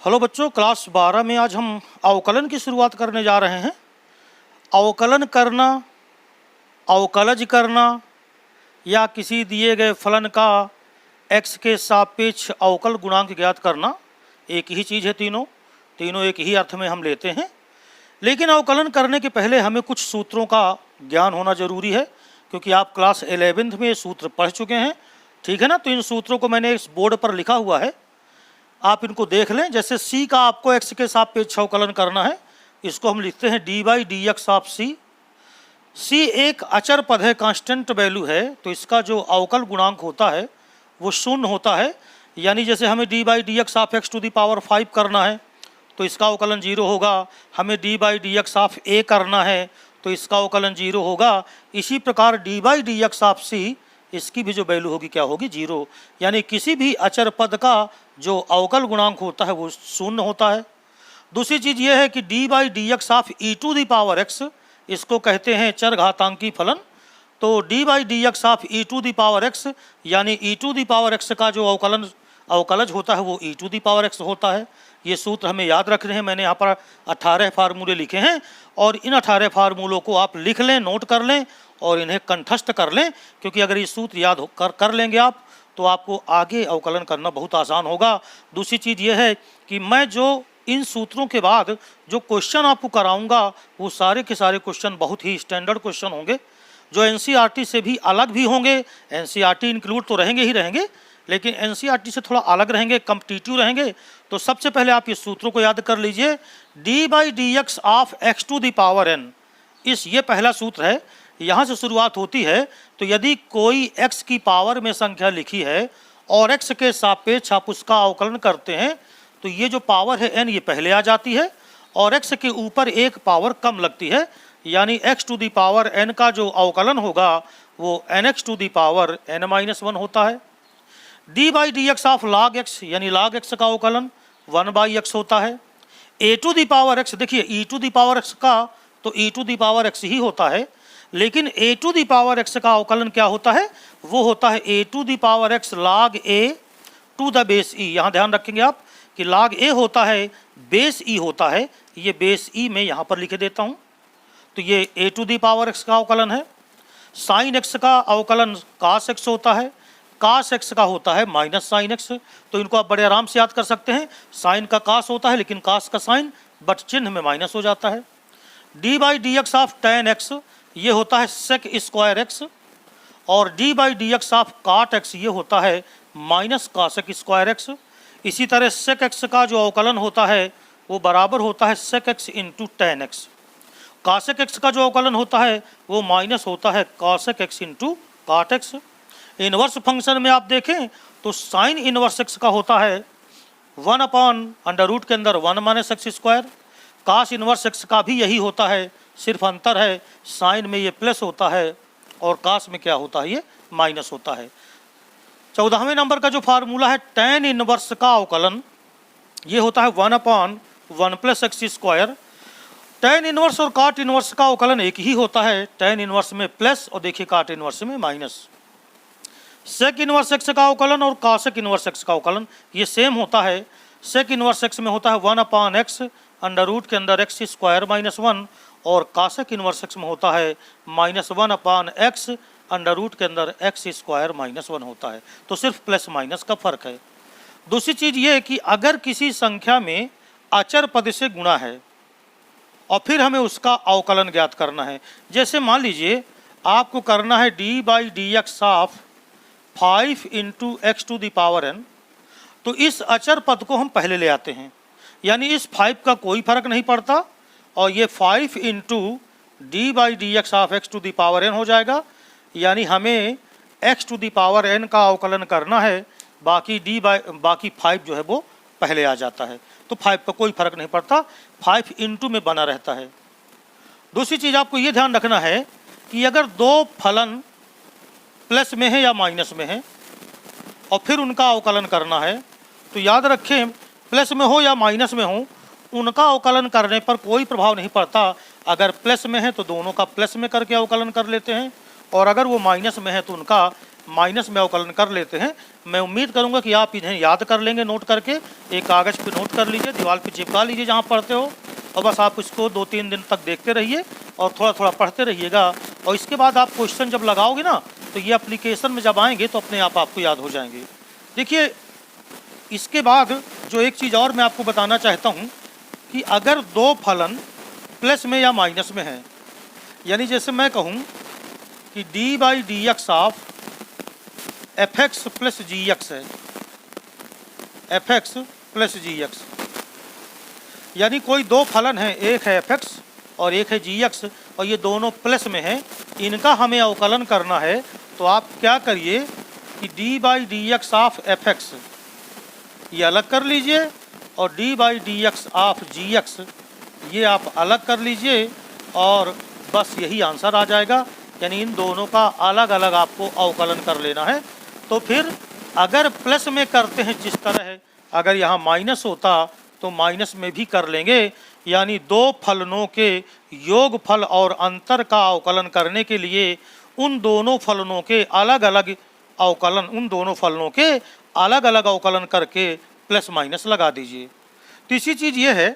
Hello बच्चों, class 12 में आज हम अवकलन की शुरुआत करने जा रहे हैं। अवकलन करना, अवकलज करना या किसी दिए गए फलन का x के सापेक्ष अवकल गुणांक ज्ञात करना एक ही चीज़ है। तीनों एक ही अर्थ में हम लेते हैं। लेकिन अवकलन करने के पहले हमें कुछ सूत्रों का ज्ञान होना जरूरी है, क्योंकि आप क्लास 11th में ये सूत्र पढ़ चुके हैं, ठीक है ना। तो इन सूत्रों को मैंने इस बोर्ड पर लिखा हुआ है, आप इनको देख लें। जैसे c का आपको x के सापेक्ष अवकलन करना है, इसको हम लिखते हैं dy dx of c। c एक अचर पद है, कांस्टेंट वैल्यू है, तो इसका जो अवकल गुणांक होता है वो शून्य होता है। यानी जैसे हमें dy dx of x to the power 5 करना है तो इसका अवकलन 0 होगा। हमें dy dx ऑफ a करना है तो इसका अवकलन 0 होगा। इसी प्रकार dy dx ऑफ c, इसकी भी जो वैल्यू होगी क्या होगी, 0। यानी किसी भी अचर पद का जो अवकल गुणांक होता है वो शून्य होता है। दूसरी चीज़ ये है कि dy dx of e to the power x, इसको कहते हैं चरघातांकी फलन। तो dy dx of e to the power x यानी e to the power x का जो अवकलज होता है वो e to the power x होता है। ये सूत्र हमें याद रखने हैं। मैंने यहाँ पर 18 फार्मूले लिखे हैं और इन 18 फार्मूलों को आप लिख लें, नोट कर लें और इन्हें कंठस्थ कर लें, क्योंकि अगर ये सूत्र याद कर लेंगे आप तो आपको आगे अवकलन करना बहुत आसान होगा। दूसरी चीज़ ये है कि मैं जो इन सूत्रों के बाद जो क्वेश्चन आपको कराऊंगा वो सारे के सारे क्वेश्चन बहुत ही स्टैंडर्ड क्वेश्चन होंगे, जो एनसीईआरटी से भी अलग भी होंगे। एनसीईआरटी इंक्लूड तो रहेंगे ही रहेंगे, लेकिन एनसीईआरटी से थोड़ा अलग रहेंगे, कम्पिटिटिव रहेंगे। तो सबसे पहले आप इस सूत्रों को याद कर लीजिए, d by d x of x to the power n. ये पहला सूत्र है, यहाँ से शुरुआत होती है। तो यदि कोई x की पावर में संख्या लिखी है और x के सापेक्ष आप उसका अवकलन करते हैं तो ये जो पावर है n, ये पहले आ जाती है और x के ऊपर एक पावर कम लगती है। यानी x to the power n का जो अवकलन होगा वो nx to the power n-1 होता है। D by d x of log x यानी log x का अवकलन 1/x होता है। a to the power x, देखिए e to the power x का तो e to the power x ही होता है, लेकिन a to the power x का अवकलन क्या होता है, वो होता है a to the power x log a to the base e। यहाँ ध्यान रखेंगे आप कि log a होता है, बेस e होता है। ये बेस e मैं यहाँ पर लिख देता हूँ। तो ये a to the power x का अवकलन है। साइन x का अवकलन cos x होता है, cos x का होता है माइनस साइन x। तो इनको आप बड़े आराम से याद कर सकते हैं। साइन का cos होता है, लेकिन cos का साइन बट चिन्ह में माइनस हो जाता है। D by d x of tan x, ये होता है sec स्क्वायर x, और D by d x of cot x ये होता है माइनस cosec स्क्वायर x। इसी तरह sec x का जो अवकलन होता है वो बराबर होता है sec x into tan x। cosec x का जो अवकलन होता है वो माइनस होता है cosec x into cot x। Inverse function में आप देखें तो साइन इनवर्स x का होता है 1/√, के अंदर 1 माइनस एक्स स्क्वायर। कास इनवर्स x का भी यही होता है, सिर्फ अंतर है साइन में ये प्लस होता है और कास में क्या होता है, ये माइनस होता है। 14वें नंबर का जो फार्मूला है tan इनवर्स का अवकलन, ये होता है 1/1 plus x square. tan inverse और काट इनवर्स का अवकलन एक ही होता है, tan इनवर्स में प्लस और देखिए काट इनवर्स में माइनस। सेक इनवर्स x का अवकलन और कासेक इनवर्स x का अवकलन ये सेम होता है। सेक इनवर्स x में होता है 1/x √, के अंदर x स्क्वायर माइनस 1, और कासेक इनवर्स x में होता है -1/x √, के अंदर x स्क्वायर माइनस 1 होता है। तो सिर्फ प्लस माइनस का फर्क है। दूसरी चीज़ ये है कि अगर किसी संख्या में अचर पद से गुणा है और फिर हमें उसका अवकलन ज्ञात करना है, जैसे मान लीजिए आपको करना है d by d x of 5 into x to the power n, तो इस अचर पद को हम पहले ले आते हैं। यानी इस 5 का कोई फर्क नहीं पड़ता और ये 5 into d by d x of x to the power n हो जाएगा। यानी हमें x to the power n का अवकलन करना है, बाकी 5 जो है वो पहले आ जाता है। तो 5 का कोई फर्क नहीं पड़ता, 5 इंटू में बना रहता है। दूसरी चीज़ आपको ये ध्यान रखना है कि अगर दो फलन प्लस में है या माइनस में है और फिर उनका अवकलन करना है, तो याद रखें प्लस में हो या माइनस में हो, उनका अवकलन करने पर कोई प्रभाव नहीं पड़ता। अगर प्लस में है तो दोनों का प्लस में करके अवकलन कर लेते हैं, और अगर वो माइनस में है तो उनका माइनस में अवकलन कर लेते हैं। मैं उम्मीद करूंगा कि आप इन्हें याद कर लेंगे, नोट करके एक कागज़ पे नोट कर लीजिए, दीवार पे चिपका लीजिए जहाँ पढ़ते हो, और बस आप इसको 2-3 दिन तक देखते रहिए और थोड़ा थोड़ा पढ़ते रहिएगा। और इसके बाद आप क्वेश्चन जब लगाओगे ना, तो ये एप्लीकेशन में जब आएंगे तो अपने आप आपको याद हो जाएंगे। देखिए, इसके बाद जो एक चीज़ और मैं आपको बताना चाहता हूँ कि अगर दो फलन प्लस में या माइनस में है, यानी जैसे मैं कहूँ कि d/dx of fx plus gx है, fx प्लस gx, यानी कोई दो फलन है, एक है fx और एक है gx, और ये दोनों प्लस में हैं, इनका हमें अवकलन करना है। तो आप क्या करिए कि d/dx ऑफ fx ये अलग कर लीजिए और d/dx ऑफ gx ये आप अलग कर लीजिए, और बस यही आंसर आ जाएगा। यानी इन दोनों का अलग अलग आपको अवकलन कर लेना है। तो फिर अगर प्लस में करते हैं जिस तरह है, अगर यहाँ माइनस होता तो माइनस में भी कर लेंगे। यानी दो फलनों के योगफल और अंतर का अवकलन करने के लिए उन दोनों फलनों के अलग अलग अवकलन करके प्लस माइनस लगा दीजिए। तीसरी चीज़ ये है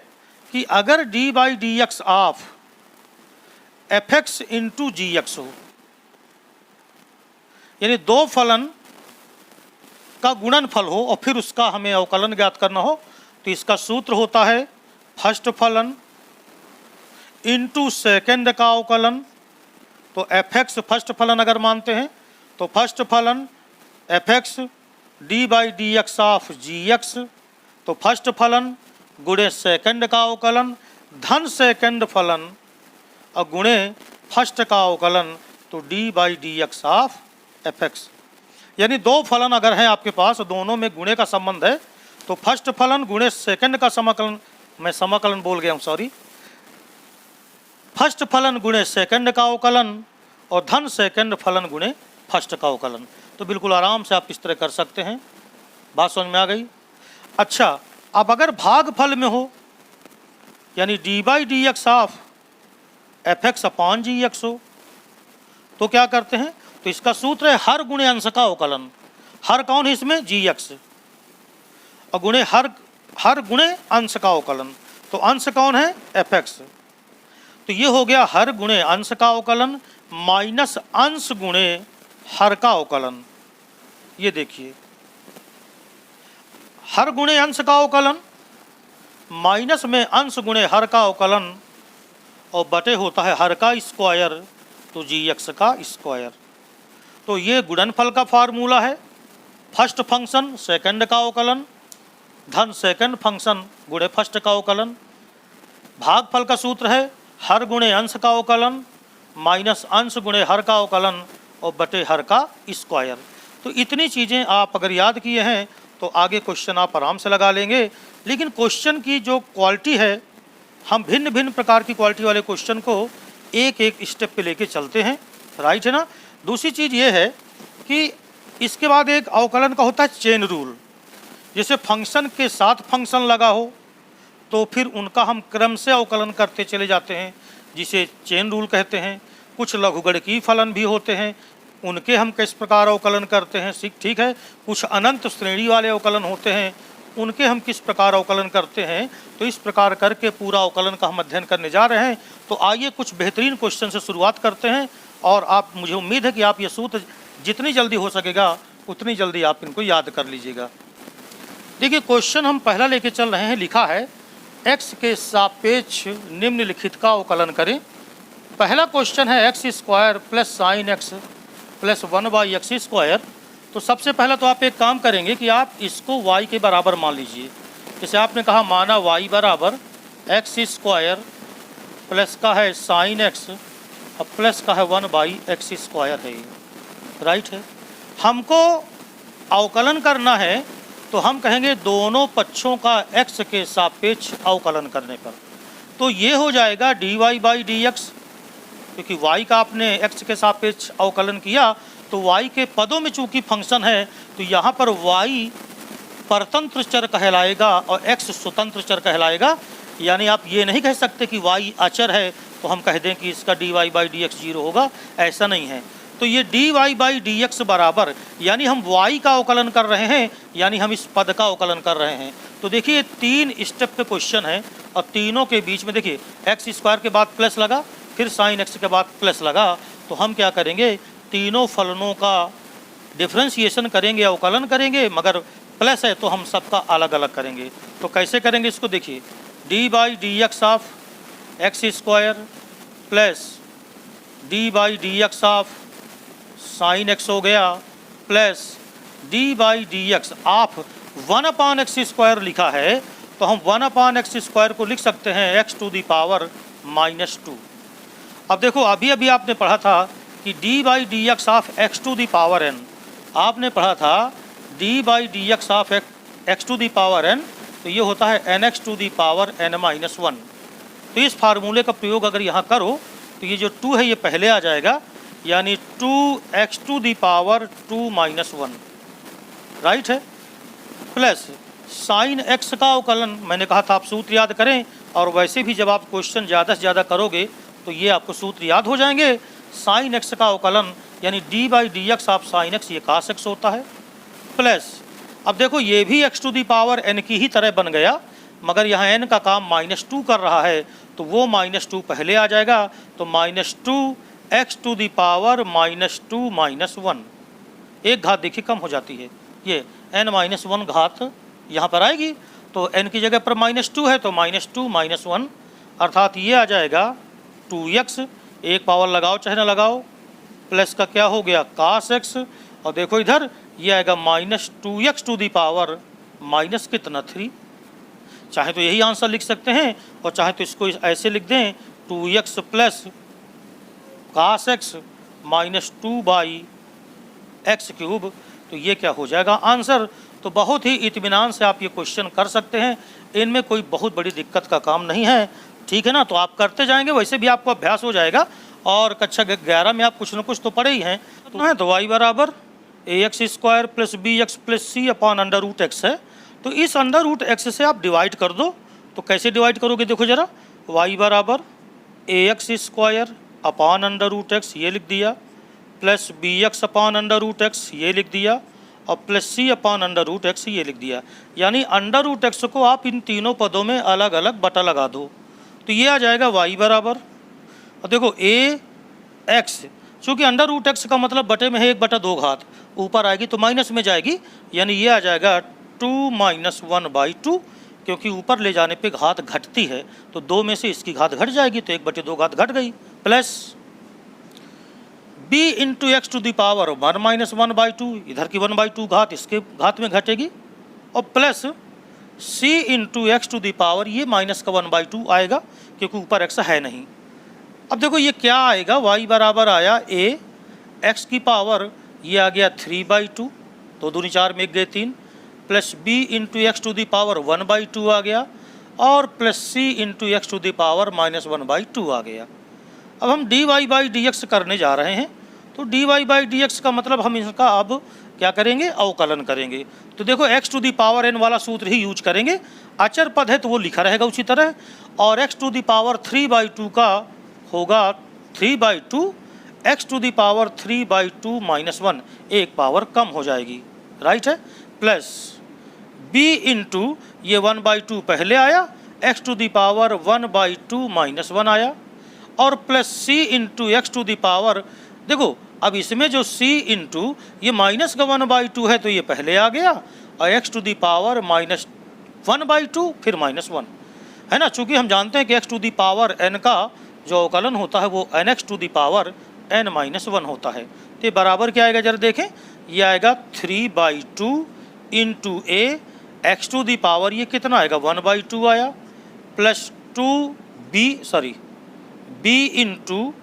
कि अगर d/dx of fx into gx हो, यानी दो फलन का गुणनफल हो और फिर उसका हमें अवकलन ज्ञात करना हो, तो इसका सूत्र होता है फर्स्ट फलन इंटू सेकेंड का अवकलन। तो fx फर्स्ट फलन अगर मानते हैं तो फर्स्ट फलन fx d/dx ऑफ gx, तो फर्स्ट फलन गुणे सेकंड का अवकलन धन सेकंड फलन और गुणे फर्स्ट का अवकलन, तो d/dx ऑफ fx। यानी दो फलन अगर हैं आपके पास, दोनों में गुणे का संबंध है, तो फर्स्ट फलन गुणे सेकंड का समाकलन, मैं समाकलन बोल गया हूँ, सॉरी, फर्स्ट फलन गुणे सेकंड का अवकलन और धन सेकंड फलन गुणे फर्स्ट का अवकलन। तो बिल्कुल आराम से आप इस तरह कर सकते हैं। बात समझ में आ गई? अच्छा, अब अगर भागफल में हो, यानी d/dx of fx upon gx हो, तो क्या करते हैं? तो इसका सूत्र है हर गुणे अंश का अवकलन। हर कौन है इसमें? gx, और गुणे हर गुणे अंश का अवकलन। तो अंश कौन है? fx। तो ये हो गया हर गुणे अंश का अवकलन माइनस अंश गुणे हर का अवकलन। ये देखिए, हर गुणे अंश का अवकलन माइनस में अंश गुणे हर का अवकलन, और बटे होता है हर का स्क्वायर, तो gx का स्क्वायर। तो ये गुणनफल का फार्मूला है। फर्स्ट फंक्शन सेकंड का अवकलन धन सेकंड फंक्शन गुणे फर्स्ट का अवकलन। भागफल का सूत्र है हर गुणे अंश का अवकलन माइनस अंश गुणे हर का अवकलन और बटे हर का स्क्वायर। तो इतनी चीज़ें आप अगर याद किए हैं तो आगे क्वेश्चन आप आराम से लगा लेंगे। लेकिन क्वेश्चन की जो क्वालिटी है, हम भिन्न भिन्न प्रकार की क्वालिटी वाले क्वेश्चन को एक एक स्टेप पे लेके चलते हैं, राइट है ना। दूसरी चीज़ ये है कि इसके बाद एक अवकलन का होता है चेन रूल। जैसे फंक्शन के साथ फंक्शन लगा हो तो फिर उनका हम क्रम से अवकलन करते चले जाते हैं, जिसे चेन रूल कहते हैं। कुछ लघुगणकीय फलन भी होते हैं, उनके हम किस प्रकार अवकलन करते हैं, ठीक है। कुछ अनंत श्रेणी वाले अवकलन होते हैं, उनके हम किस प्रकार अवकलन करते हैं। तो इस प्रकार करके पूरा अवकलन का हम अध्ययन करने जा रहे हैं। तो आइए कुछ बेहतरीन क्वेश्चन से शुरुआत करते हैं, और आप, मुझे उम्मीद है कि आप ये सूत्र जितनी जल्दी हो सकेगा उतनी जल्दी आप इनको याद कर लीजिएगा। देखिए, क्वेश्चन हम पहला लेके चल रहे हैं। लिखा है x के सापेक्ष निम्नलिखित का अवकलन करें। पहला क्वेश्चन है x square plus sine x plus 1/x²। तो सबसे पहला तो आप एक काम करेंगे कि आप इसको y के बराबर मान लीजिए। जैसे आपने कहा माना y बराबर x² प्लस का है साइन एक्स और प्लस का है 1/x² है, राइट है। हमको अवकलन करना है तो हम कहेंगे दोनों पक्षों का x के सापेक्ष अवकलन करने पर। तो ये हो जाएगा dy/dx, क्योंकि y का आपने x के सापेक्ष अवकलन किया तो y के पदों में चूंकि फंक्शन है तो यहाँ पर y परतंत्र चर कहलाएगा और x स्वतंत्र चर कहलाएगा। यानी आप ये नहीं कह सकते कि y अचर है तो हम कह दें कि इसका dy/dx 0 होगा, ऐसा नहीं है। तो ये dy बाई डी एक्स बराबर, यानी हम y का अवकलन कर रहे हैं, यानी हम इस पद का अवकलन कर रहे हैं। तो देखिए 3 स्टेप के क्वेश्चन है और तीनों के बीच में देखिए एक्स स्क्वायर के बाद प्लस लगा, फिर साइन एक्स के बाद प्लस लगा। तो हम क्या करेंगे, तीनों फलनों का डिफ्रेंशिएशन करेंगे, अवकलन करेंगे, मगर प्लस है तो हम सबका अलग अलग करेंगे। तो कैसे करेंगे इसको देखिए, D by d x of x square plus D by d x of sine x हो गया, plus D by d x of 1/x² लिखा है, तो हम 1/x² को लिख सकते हैं x टू दी पावर -2। अब देखो अभी अभी आपने पढ़ा था कि d by d x of x to the power n, आपने पढ़ा था d by d x of x to the power n, तो ये होता है nx to the power n-1। तो इस फार्मूले का प्रयोग अगर यहाँ करो तो ये जो 2 है ये पहले आ जाएगा, यानी 2x to the power 2-1, right है, प्लस साइन एक्स का अवकलन। मैंने कहा था आप सूत्र याद करें, और वैसे भी जब आप क्वेश्चन ज़्यादा से ज़्यादा करोगे तो ये आपको सूत्र याद हो जाएंगे। साइन एक्स का अवकलन यानी D by d x of sine x, ये कास एक्स होता है, प्लस अब देखो ये भी x to the power n की ही तरह बन गया, मगर यहाँ n का काम -2 कर रहा है, तो वो -2 पहले आ जाएगा, तो -2 x टू दी पावर -2-1, एक घात देखिए कम हो जाती है, ये n-1 घात यहाँ पर आएगी, तो n की जगह पर -2 है तो -2-1, अर्थात ये आ जाएगा 2x, एक पावर लगाओ चाहे ना लगाओ, प्लस का क्या हो गया cos x, और देखो इधर ये आएगा -2x टू दी पावर माइनस कितना 3। चाहे तो यही आंसर लिख सकते हैं, और चाहे तो इसको ऐसे लिख दें 2x plus cos x -2/x³, तो ये क्या हो जाएगा आंसर। तो बहुत ही इत्मीनान से आप ये क्वेश्चन कर सकते हैं, इनमें कोई बहुत बड़ी दिक्कत का काम नहीं है, ठीक है ना। तो आप करते जाएंगे, वैसे भी आपको अभ्यास हो जाएगा, और कक्षा 11 में आप कुछ न कुछ तो पढ़े ही हैं। तो y बराबर ax² plus bx plus c upon √x है, तो इस √x से आप डिवाइड कर दो। तो कैसे डिवाइड करोगे देखो जरा, y बराबर ax² अपॉन √x ये लिख दिया, प्लस bx अपॉन √x ये लिख दिया, और प्लस c अपॉन √x ये लिख दिया, यानी √x को आप इन तीनों पदों में अलग अलग बटा लगा दो, तो ये आ जाएगा y बराबर, और देखो ax, चूँकि √x का मतलब बटे में है 1/2 घात, ऊपर आएगी तो माइनस में जाएगी, यानी ये आ जाएगा 2-1/2, क्योंकि ऊपर ले जाने पे घात घटती है, तो 2 में से इसकी घात घट जाएगी, तो 1/2 घात घट गई, plus b into x to the power 1-1/2, इधर की 1/2 घात इसके घात में घटेगी, और plus c into x to the power, ये माइनस का 1/2 आएगा क्योंकि ऊपर x है नहीं। अब देखो ये क्या आएगा, y बराबर आया a x की पावर, ये आ गया 3/2, 2 दूनी 4 में 1 गए 3, plus b into x to the power 1/2 आ गया, और plus c into x to the power -1/2 आ गया। अब हम dy बाई डी एक्स करने जा रहे हैं, तो dy बाई डी एक्स का मतलब हम इसका अब क्या करेंगे, अवकलन करेंगे। तो देखो x to the power n वाला सूत्र ही यूज करेंगे, अचर पद है तो वो लिखा रहेगा उसी तरह, और x टू दी पावर 3/2 का होगा 3/2, x टू दी पावर 3/2 -1, एक पावर कम हो जाएगी, राइट है, प्लस b इंटू ये 1/2 पहले आया, x टू दी पावर 1/2 -1 आया, और plus c into x to the power, देखो अब इसमें जो c इंटू ये माइनस का 1/2 है तो ये पहले आ गया, और x टू दी पावर -1/2 फिर -1 है ना, चूँकि हम जानते हैं कि x to the power n का जो अवकलन होता है वो nx to the power n-1 होता है। तो ये बराबर क्या आएगा जरा देखें, ये आएगा 3/2 into a x to the power, ये कितना आएगा 1/2 आया, प्लस 2b इंटू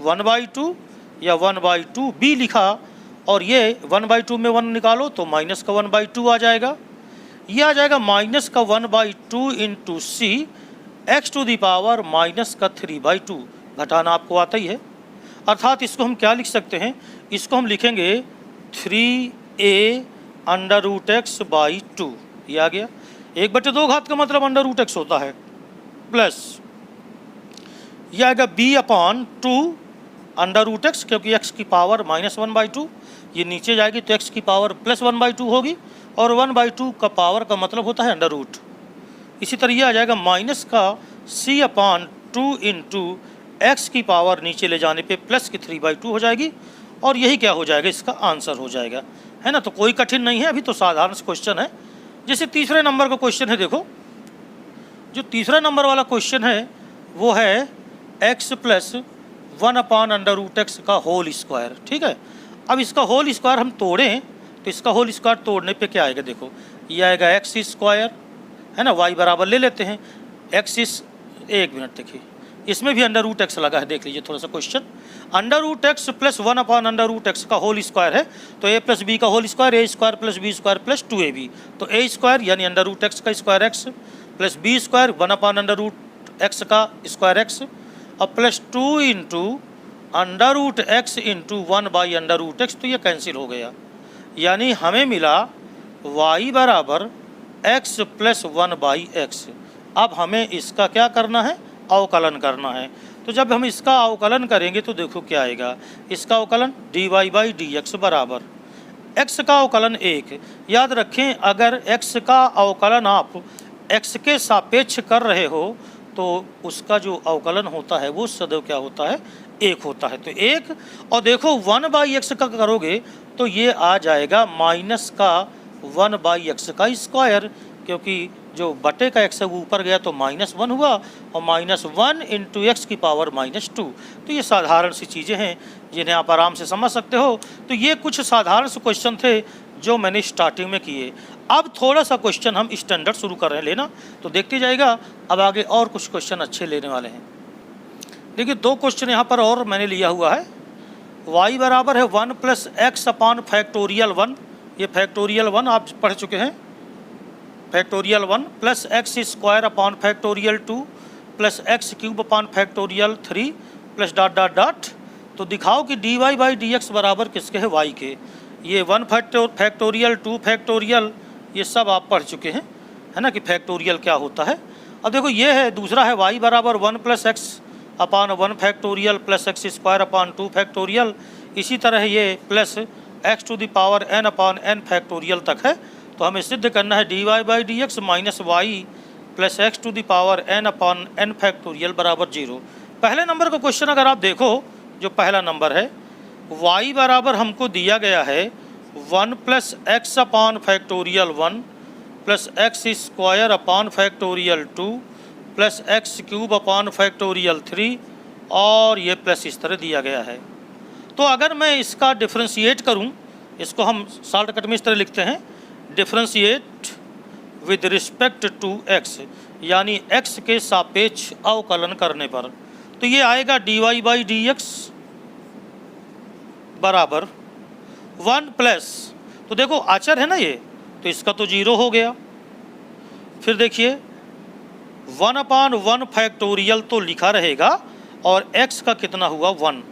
1/2 या 1/2 b लिखा, और ये 1/2 में 1 निकालो तो माइनस का 1/2 आ जाएगा, ये आ जाएगा माइनस का 1/2 इंटू c एक्स टू दी पावर माइनस का 3/2, घटाना आपको आता ही है, अर्थात इसको हम क्या लिख सकते हैं, इसको हम लिखेंगे 3a√x/2, ये आ गया, 1/2 घात का मतलब √x होता है, प्लस ये आएगा b/2 अंडर रूट एक्स, क्योंकि एक्स की पावर -1/2, ये नीचे जाएगी तो एक्स की पावर +1/2 होगी, और 1/2 का पावर का मतलब होता है अंडर रूट। इसी तरह ये आ जाएगा माइनस का c/2 इंटू एक्स की पावर नीचे ले जाने पे प्लस की 3/2 हो जाएगी, और यही क्या हो जाएगा, इसका आंसर हो जाएगा, है ना। तो कोई कठिन नहीं है, अभी तो साधारण क्वेश्चन है। जैसे तीसरे नंबर का क्वेश्चन है, देखो जो तीसरा नंबर वाला क्वेश्चन है वो है x + 1/√x का होल स्क्वायर, ठीक है। अब इसका होल स्क्वायर हम तोड़ें तो इसका होल स्क्वायर तोड़ने पे क्या आएगा, देखो ये आएगा x², है ना, y बराबर ले लेते हैं एक मिनट देखिए, इसमें भी √x लगा है, देख लीजिए थोड़ा सा क्वेश्चन। √x + 1/√x का होल स्क्वायर है, तो a + b का whole square a² + b² + 2ab, तो a² यानी √x का स्क्वायर x + b² 1/√x का स्क्वायर x और +2 इंटू √x इंटू 1/√x, तो ये कैंसिल हो गया, यानी हमें मिला y बराबर x + 1/x। अब हमें इसका क्या करना है, अवकलन करना है। तो जब हम इसका अवकलन करेंगे तो देखो क्या आएगा, इसका अवकलन dy/dx बराबर x का अवकलन 1। याद रखें, अगर x का अवकलन आप x के सापेक्ष कर रहे हो तो उसका जो अवकलन होता है वो सदैव क्या होता है, 1 होता है। तो 1, और देखो 1/x का करोगे तो ये आ जाएगा माइनस का 1/x का स्क्वायर, क्योंकि जो बटे का x है वो ऊपर गया तो -1 हुआ, और -1 इंटू एक्स की पावर -2। तो ये साधारण सी चीज़ें हैं जिन्हें आप आराम से समझ सकते हो। तो ये कुछ साधारण से क्वेश्चन थे जो मैंने स्टार्टिंग में किए। अब थोड़ा सा क्वेश्चन हम स्टैंडर्ड शुरू कर रहे हैं लेना, तो देखते जाएगा। अब आगे और कुछ क्वेश्चन अच्छे लेने वाले हैं। देखिए 2 क्वेश्चन यहाँ पर और मैंने लिया हुआ है। y बराबर है 1 + x/(1)। ये फैक्टोरियल 1 आप पढ़ चुके हैं, फैक्टोरियल 1 + x² ((2) + x³ ((3) + ... तो दिखाओ कि dy/dx बराबर किसके है, y के। ये 1 फैक्टोरियल 2 फैक्टोरियल ये सब आप पढ़ चुके हैं, है ना, कि फैक्टोरियल क्या होता है। अब देखो ये है, दूसरा है y बराबर 1 + x/(1) फैक्टोरियल + x² (2) फैक्टोरियल। इसी तरह ये प्लस x⁴n/n फैक्टोरियल तक है। तो हमें सिद्ध करना है dy/dx - y + x⁴n/n फैक्टोरियल बराबर 0। पहले नंबर का क्वेश्चन अगर आप देखो, जो पहला नंबर है, y बराबर हमको दिया गया है 1 + x/(1) + x² ((2) + x³ ((3) और ये प्लस इस तरह दिया गया है। तो अगर मैं इसका डिफ्रेंशिएट करूं, इसको हम शॉर्टकट में इस तरह लिखते हैं, differentiate with respect to x, यानी x के सापेक्ष अवकलन करने पर, तो ये आएगा dy/dx बराबर 1 प्लस, तो देखो आचर है ना ये, तो इसका तो 0 हो गया। फिर देखिए 1/1 फैक्टोरियल तो लिखा रहेगा, और x का कितना हुआ 1,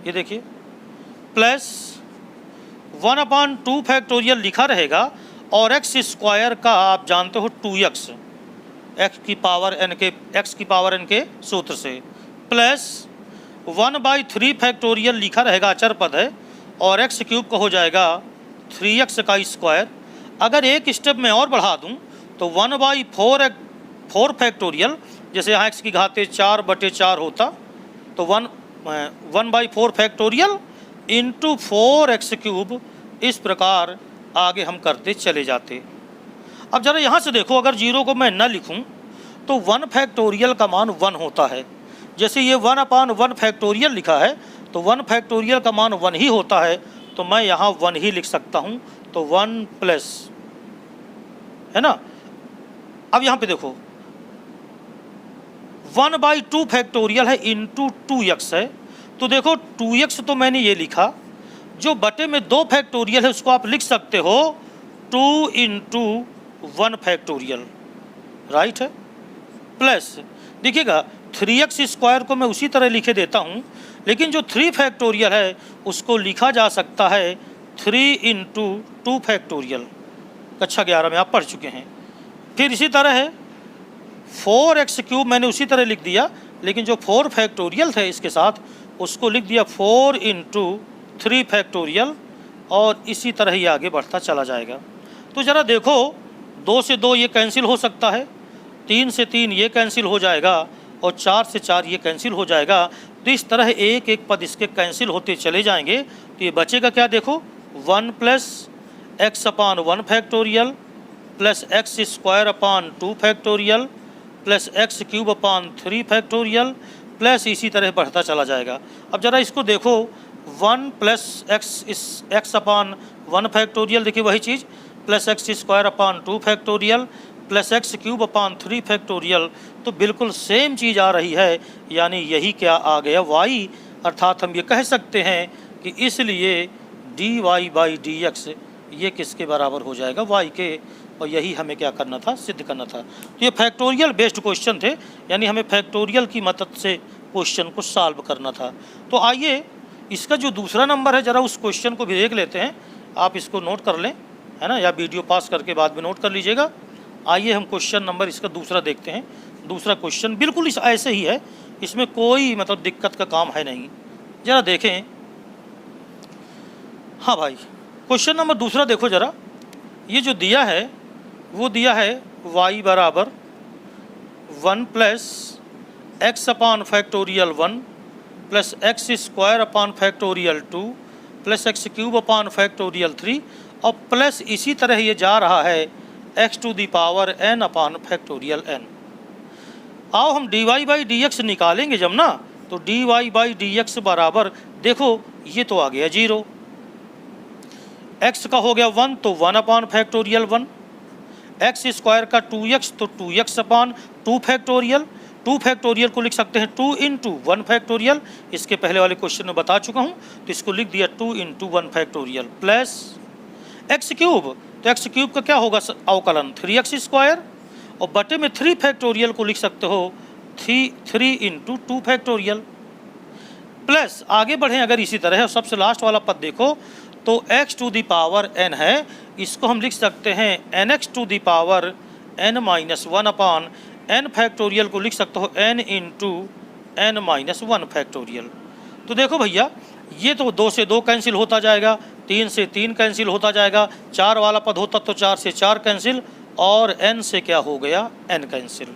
ये देखिए, प्लस 1/2 फैक्टोरियल लिखा रहेगा, और x² का आप जानते हो 2x, x⁴n के सूत्र से, प्लस 1/3 फैक्टोरियल लिखा रहेगा, अचर पद है, और x³ का हो जाएगा 3x का स्क्वायर। अगर एक स्टेप में और बढ़ा दूं तो 1/4 फैक्टोरियल, जैसे यहाँ x की घाते 4/4 होता, तो 1/4 फैक्टोरियल इंटू 4x³, इस प्रकार आगे हम करते चले जाते। अब जरा यहाँ से देखो, अगर 0 को मैं न लिखूँ तो 1 फैक्टोरियल का मान 1 होता है। जैसे ये 1/1 फैक्टोरियल लिखा है, तो 1 फैक्टोरियल का मान 1 ही होता है, तो मैं यहाँ 1 ही लिख सकता हूँ, तो 1 प्लस, है ना। अब यहाँ पे देखो 1/2 फैक्टोरियल है इंटू 2x है, तो देखो 2x तो मैंने ये लिखा, जो बटे में 2 फैक्टोरियल है उसको आप लिख सकते हो 2 इंटू 1 फैक्टोरियल, राइट है, प्लस देखिएगा 3x² को मैं उसी तरह लिखे देता हूँ, लेकिन जो 3 फैक्टोरियल है उसको लिखा जा सकता है 3 इंटू 2 फैक्टोरियल, कक्षा 11 में आप पढ़ चुके हैं। फिर इसी तरह है 4x³ मैंने उसी तरह लिख दिया, लेकिन जो 4 फैक्टोरियल थे इसके साथ उसको लिख दिया 4 इंटू 3 फैक्टोरियल, और इसी तरह ही आगे बढ़ता चला जाएगा। तो ज़रा देखो, 2 से 2 ये कैंसिल हो सकता है, 3 से 3 ये कैंसिल हो जाएगा, और 4 से 4 ये कैंसिल हो जाएगा। तो इस तरह एक एक पद इसके कैंसिल होते चले जाएंगे। तो ये बचेगा क्या, देखो 1 प्लस एक्स अपान 1 factorial plus x square upon 2 factorial plus x cube upon 3 factorial plus इसी तरह बढ़ता चला जाएगा। अब ज़रा इसको देखो, 1 प्लस एक्स अपान 1 फैक्टोरियल, देखिए वही चीज़, plus x square upon 2 factorial plus x cube upon 3 factorial, तो बिल्कुल सेम चीज़ आ रही है, यानी यही क्या आ गया, y। अर्थात हम ये कह सकते हैं कि इसलिए dy बाई डी एक्स ये किसके बराबर हो जाएगा, y के, और यही हमें क्या करना था, सिद्ध करना था। तो ये फैक्टोरियल बेस्ड क्वेश्चन थे, यानी हमें फैक्टोरियल की मदद से क्वेश्चन को सॉल्व करना था। तो आइए इसका जो दूसरा नंबर है, ज़रा उस क्वेश्चन को भी देख लेते हैं। आप इसको नोट कर लें, है ना, या वीडियो पास करके बाद में नोट कर लीजिएगा। आइए हम क्वेश्चन नंबर इसका दूसरा देखते हैं। दूसरा क्वेश्चन बिल्कुल इस ऐसे ही है, इसमें कोई मतलब दिक्कत का काम है नहीं। ज़रा देखें, हाँ भाई, क्वेश्चन नंबर दूसरा देखो ज़रा। ये जो दिया है वो दिया है y बराबर 1 plus x upon factorial 1 plus x square upon factorial 2 plus x cube upon factorial 3, और प्लस इसी तरह ये जा रहा है x to the power n upon factorial n। आओ हम dy बाई डी एक्स निकालेंगे जब ना, तो dy बाई डी एक्स बराबर, देखो ये तो आ गया 0, x का हो गया 1 तो 1 अपान फैक्टोरियल 1, एक्स स्क्वायर का 2x तो 2x अपान 2 फैक्टोरियल, 2 फैक्टोरियल को लिख सकते हैं 2 इंटू 1 फैक्टोरियल, इसके पहले वाले क्वेश्चन में बता चुका हूँ, तो इसको लिख दिया 2 into 1 factorial plus x cube, तो एक्स क्यूब का क्या होगा अवकलन 3x स्क्वायर, और बटे में 3 फैक्टोरियल को लिख सकते हो 3 इंटू 2 फैक्टोरियल प्लस, आगे बढ़ें अगर इसी तरह, सबसे लास्ट वाला पद देखो, तो x to the power n है, इसको हम लिख सकते हैं nx to the power n minus 1 upon n factorial को लिख सकते हो n into n minus 1 factorial. तो देखो भैया, ये तो 2 से 2 कैंसिल होता जाएगा, 3 से 3 कैंसिल होता जाएगा, 4 वाला पद होता तो 4 से 4 कैंसिल, और n से क्या हो गया, n कैंसिल।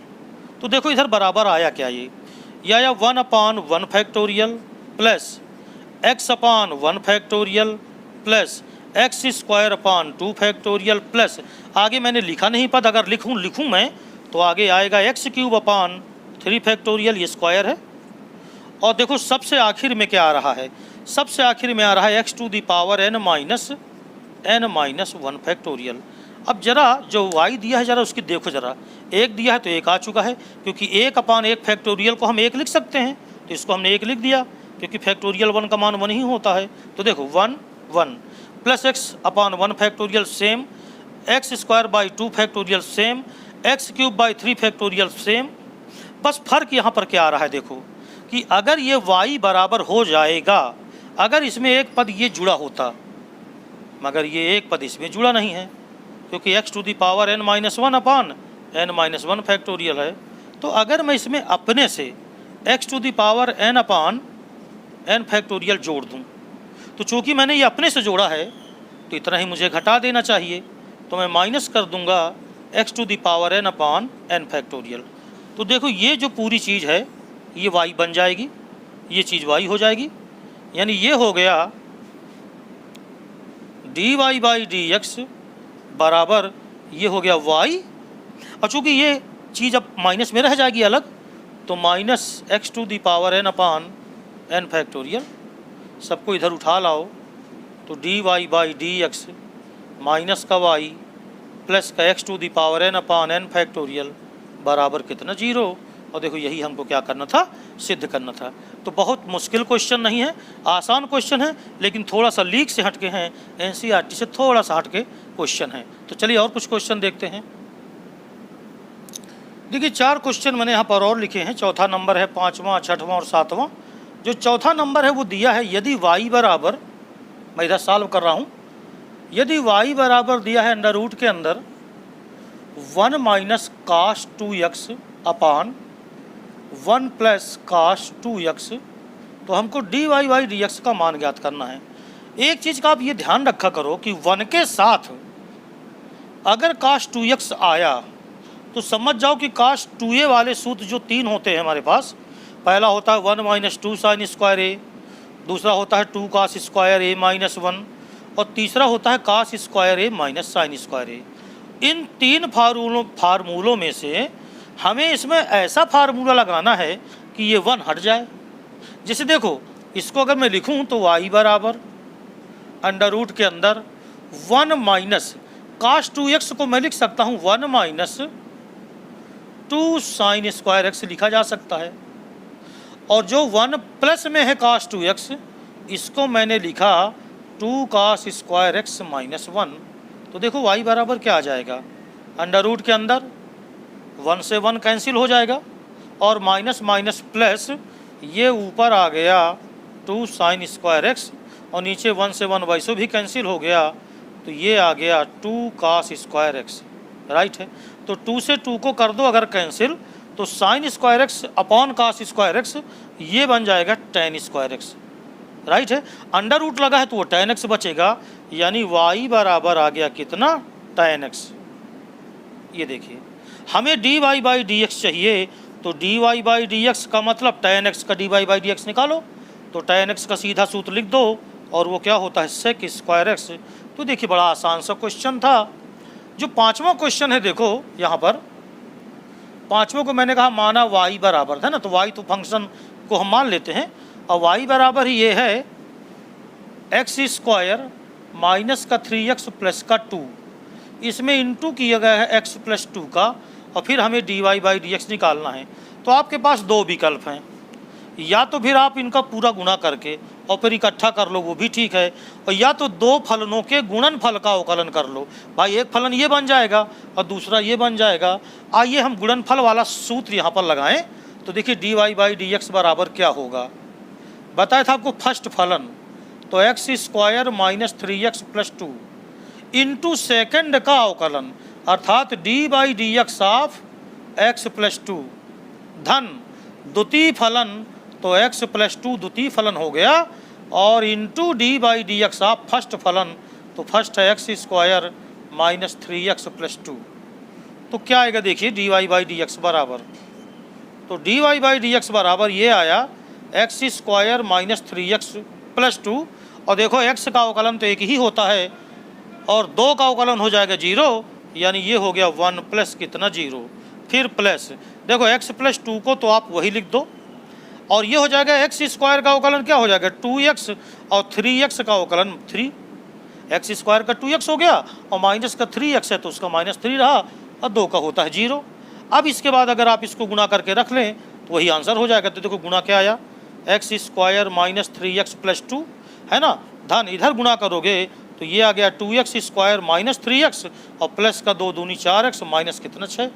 तो देखो इधर बराबर आया क्या, ये आया 1 अपान 1 फैक्टोरियल प्लस x अपान 1 factorial plus x square upon 2 factorial plus, आगे मैंने लिखा नहीं पद, अगर लिखूँ मैं तो आगे आएगा एक्स क्यूब अपान 3 फैक्टोरियल, ये स्क्वायर है, और देखो सबसे आखिर में क्या आ रहा है, सबसे आखिर में आ रहा है x to the power n minus 1 factorial. अब जरा जो y दिया है जरा उसकी देखो, जरा 1 दिया है तो 1 आ चुका है, क्योंकि 1 अपान 1 फैक्टोरियल को हम 1 लिख सकते हैं, तो इसको हमने 1 लिख दिया, क्योंकि फैक्टोरियल 1 का मान 1 ही होता है। तो देखो 1 1 plus x upon 1 factorial same, x square by 2 factorial same, x cube by 3 factorial same. बस फर्क यहाँ पर क्या आ रहा है, देखो कि अगर ये y बराबर हो जाएगा, अगर इसमें एक पद ये जुड़ा होता, मगर ये एक पद इसमें जुड़ा नहीं है, क्योंकि x to the power n minus 1 upon n minus 1 factorial है। तो अगर मैं इसमें अपने से x to the power n upon n factorial जोड़ दूँ, तो चूँकि मैंने ये अपने से जोड़ा है तो इतना ही मुझे घटा देना चाहिए, तो मैं माइनस कर दूंगा x to the power n upon n factorial. तो देखो ये जो पूरी चीज़ है ये y बन जाएगी, ये चीज़ y हो जाएगी, यानी ये हो गया dy बाई डी एक्स बराबर, ये हो गया y, और चूँकि ये चीज़ अब माइनस में रह जाएगी अलग, तो minus x to the power n upon n factorial, सबको इधर उठा लाओ, तो dy by d x minus का y प्लस का x to the power n upon n factorial बराबर कितना, 0। और देखो यही हमको क्या करना था, सिद्ध करना था। तो बहुत मुश्किल क्वेश्चन नहीं है, आसान क्वेश्चन है, लेकिन थोड़ा सा लीक से हटके हैं, एनसीईआरटी से थोड़ा सा हटके क्वेश्चन है। तो चलिए और कुछ क्वेश्चन देखते हैं। देखिए 4 क्वेश्चन मैंने यहाँ पर और लिखे हैं, चौथा नंबर है, 5वां, 6वां और 7वां। जो चौथा नंबर है वो दिया है, यदि y बराबर, मैं इधर सॉल्व कर रहा हूँ, यदि y बराबर दिया है अंडर रूट के अंदर 1 माइनस काश 2x अपान 1 प्लस काश 2x, तो हमको d y by d x का मान ज्ञात करना है। एक चीज़ का आप ये ध्यान रखा करो कि 1 के साथ अगर काश 2x आया तो समझ जाओ कि काश 2a वाले सूत्र जो 3 होते हैं हमारे पास, पहला होता है 1 माइनस 2 साइन स्क्वायर ए, दूसरा होता है 2 कास स्क्वायर ए माइनस 1 और तीसरा होता है कास स्क्वायर ए माइनस साइन स्क्वायर ए। इन 3 फार्मूलों में से हमें इसमें ऐसा फार्मूला लगाना है कि ये 1 हट जाए। जैसे देखो, इसको अगर मैं लिखूं तो y बराबर अंडर रूट के अंदर 1 माइनस काश 2x को मैं लिख सकता हूँ 1 माइनस 2 साइन स्क्वायर एक्स लिखा जा सकता है, और जो 1 प्लस में है काश 2x इसको मैंने लिखा 2 कास स्क्वायर एक्स माइनस 1। तो देखो y बराबर क्या आ जाएगा, अंडर रूट के अंदर 1 से 1 कैंसिल हो जाएगा और माइनस माइनस प्लस ये ऊपर आ गया 2 साइन स्क्वायर एक्स और नीचे 1 से 1 वैसे भी कैंसिल हो गया, तो ये आ गया 2 कास स्क्वायर एक्स, राइट है। तो 2 से 2 को कर दो अगर कैंसिल, तो sine square x upon cos square x ये बन जाएगा टेन स्क्वायर एक्स, राइट है। अंडर रूट लगा है तो वो टेन एक्स बचेगा, यानी y बराबर आ गया कितना, टेन एक्स। ये देखिए हमें d y by d x चाहिए, तो d y by d x का मतलब टेन एक्स का d y by d x निकालो, तो टेन एक्स का सीधा सूत्र लिख दो और वो क्या होता है सेक स्क्वायर एक्स। तो देखिए बड़ा आसान सा क्वेश्चन था। जो 5वां क्वेश्चन है देखो यहाँ पर, 5वां को मैंने कहा माना y बराबर था ना, तो y तो फंक्शन को हम मान लेते हैं और y बराबर ही ये है एक्स स्क्वायर माइनस का 3x प्लस का 2, इसमें इंटू किया गया है x प्लस 2 का, और फिर हमें d y by d x निकालना है। तो आपके पास 2 विकल्प हैं, या तो फिर आप इनका पूरा गुणा करके और फिर इकट्ठा कर लो, वो भी ठीक है, और या तो 2 फलनों के गुणनफल का अवकलन कर लो। भाई एक फलन ये बन जाएगा और दूसरा ये बन जाएगा। आइए हम गुणनफल वाला सूत्र यहाँ पर लगाएं, तो देखिए d y by d x बराबर क्या होगा। बताया था आपको फर्स्ट फलन, तो x square minus 3x plus 2 into second का अवकलन अर्थात d by d x of x plus 2 धन द्वितीय फलन, तो x प्लस 2 द्वितीय फलन हो गया, और into d by d x of first फलन, तो फर्स्ट है x square minus 3x plus 2। तो क्या आएगा देखिए d y by d x बराबर, तो d y by d x बराबर ये आया x square minus 3x plus 2, और देखो x का अवकलन तो एक ही होता है और 2 का अवकलन हो जाएगा 0, यानी ये हो गया 1 प्लस कितना 0, फिर प्लस देखो x प्लस 2 को तो आप वही लिख दो, और ये हो जाएगा एक्स स्क्वायर का अवकलन क्या हो जाएगा 2x और 3x का अवकलन 3, एक्स स्क्वायर का 2x हो गया और माइनस का 3x है तो उसका माइनस 3 रहा और 2 का होता है 0। अब इसके बाद अगर आप इसको गुणा करके रख लें तो वही आंसर हो जाएगा। तो देखो गुणा क्या आया, x square minus 3x plus 2 है ना, धन इधर गुणा करोगे तो ये आ गया 2x स्क्वायर माइनस 3x और प्लस का 2 दूनी 4x माइनस कितना 6,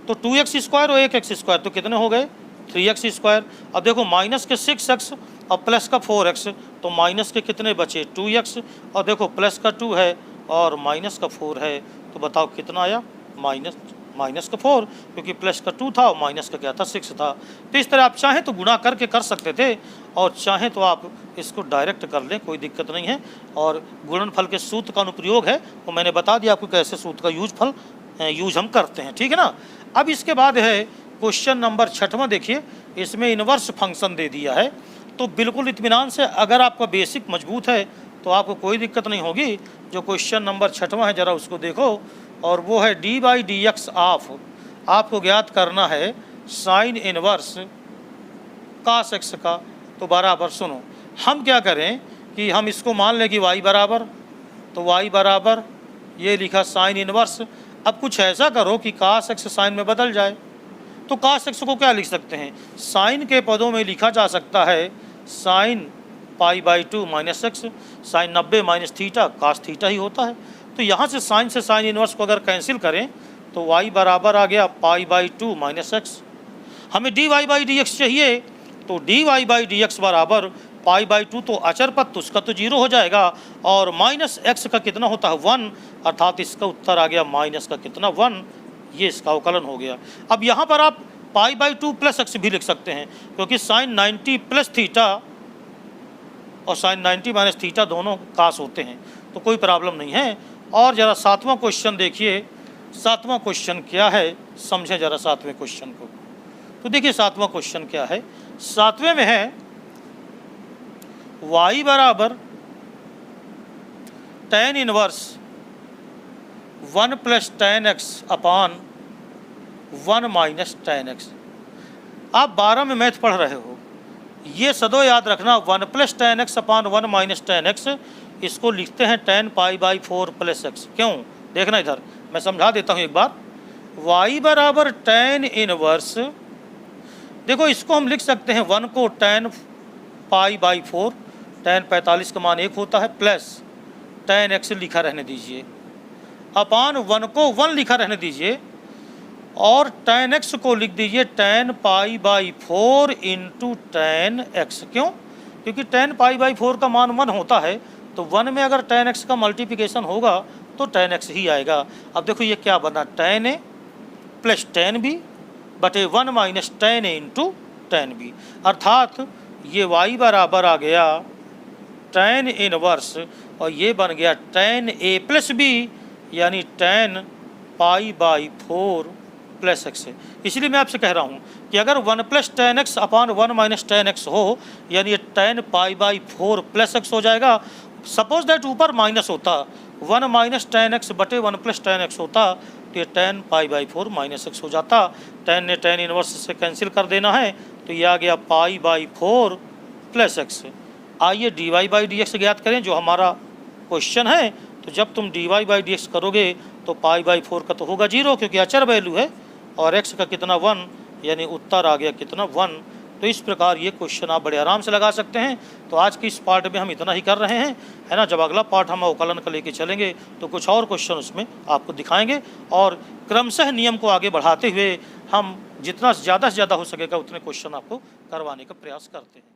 तो 2x स्क्वायर और 1x स्क्वायर तो कितने हो गए 3x स्क्वायर। अब देखो माइनस के 6x और प्लस का 4x, तो माइनस के कितने बचे 2x, और देखो प्लस का 2 है और माइनस का 4 है, तो बताओ कितना आया माइनस का 4, क्योंकि प्लस का 2 था और माइनस का क्या था 6 था। तो इस तरह आप चाहें तो गुणा करके कर सकते थे और चाहें तो आप इसको डायरेक्ट कर लें, कोई दिक्कत नहीं है। और गुणनफल के सूत्र का अनुप्रयोग है वो मैंने बता दिया आपको कैसे सूत्र का यूज हम करते हैं, ठीक है ना। अब इसके बाद है क्वेश्चन नंबर 6वां, देखिए इसमें इन्वर्स फंक्शन दे दिया है, तो बिल्कुल इत्मीनान से अगर आपका बेसिक मजबूत है तो आपको कोई दिक्कत नहीं होगी। जो क्वेश्चन नंबर 6वां है ज़रा उसको देखो, और वो है d by d x of, आपको ज्ञात करना है साइन इनवर्स कास एक्स का। तो बराबर सुनो, हम क्या करें कि हम इसको मान लें कि y बराबर, तो y बराबर ये लिखा साइन इनवर्स। अब कुछ ऐसा करो कि कास एक्स साइन में बदल जाए, तो कास एक्स को क्या लिख सकते हैं, साइन के पदों में लिखा जा सकता है sine pi by 2 minus x, sine 90 minus theta cos theta ही होता है। तो यहाँ से साइन इनवर्स को अगर कैंसिल करें तो y बराबर आ गया पाई बाई 2 माइनस एक्स। हमें d y by d x चाहिए, तो d y by d x बराबर पाई बाई 2 तो अचर पद तो उसका तो 0 हो जाएगा, और माइनस एक्स का कितना होता है 1, अर्थात इसका उत्तर आ गया माइनस का कितना 1, ये इसका अवकलन हो गया। अब यहाँ पर आप पाई/2 प्लस एक्स भी लिख सकते हैं, क्योंकि साइन 90 प्लस थीटा और साइन 90 माइनस थीटा दोनों कास होते हैं, तो कोई प्रॉब्लम नहीं है। और ज़रा 7वां क्वेश्चन देखिए, 7वां क्वेश्चन क्या है, समझें ज़रा 7वें क्वेश्चन को। तो देखिए 7वां क्वेश्चन क्या है, 7वें में है y बराबर tan inverse 1 plus tan x upon 1 minus tan x। आप 12 में मैथ पढ़ रहे हो, ये सदो याद रखना 1 plus tan x upon 1 minus tan x, इसको लिखते हैं tan π/4 प्लस x। क्यों, देखना इधर मैं समझा देता हूँ एक बार। y बराबर tan इनवर्स, देखो इसको हम लिख सकते हैं 1 को tan π/4, tan 45 का मान 1 होता है, प्लस tan x लिखा रहने दीजिए, अपान 1 को 1 लिखा रहने दीजिए, और tan x को लिख दीजिए tan π/4 इंटू tan x। क्यों, क्योंकि tan π/4 का मान 1 होता है, तो 1 में अगर tan x का मल्टीप्लिकेशन होगा तो tan x ही आएगा। अब देखो ये क्या बना, tan a plus tan b बटे 1 minus tan a into tan b, अर्थात ये y बराबर आ गया tan इनवर्स और ये बन गया tan a प्लस b, यानी tan π/4 प्लस x है। इसलिए मैं आपसे कह रहा हूँ कि अगर 1 plus tan x upon 1 minus tan x हो, यानी ये tan π/4 प्लस x हो जाएगा। सपोज दैट ऊपर माइनस होता, 1 माइनस tan x बटे 1 प्लस tan x होता, तो ये tan π/4 माइनस x हो जाता। tan ने tan इनवर्स से कैंसिल कर देना है, तो ये आ गया π/4 प्लस x। आइए dy/dx ज्ञात करें, जो हमारा क्वेश्चन है। तो जब तुम dy/dx करोगे तो π/4 का तो होगा 0, क्योंकि अचर वैल्यू है, और x का कितना 1, यानी उत्तर आ गया कितना 1। तो इस प्रकार ये क्वेश्चन आप बड़े आराम से लगा सकते हैं। तो आज की इस पार्ट में हम इतना ही कर रहे हैं, है ना। जब अगला पार्ट हम अवकलन का लेके चलेंगे तो कुछ और क्वेश्चन उसमें आपको दिखाएंगे, और क्रमशः नियम को आगे बढ़ाते हुए हम जितना ज़्यादा से ज़्यादा हो सकेगा उतने क्वेश्चन आपको करवाने का प्रयास करते हैं।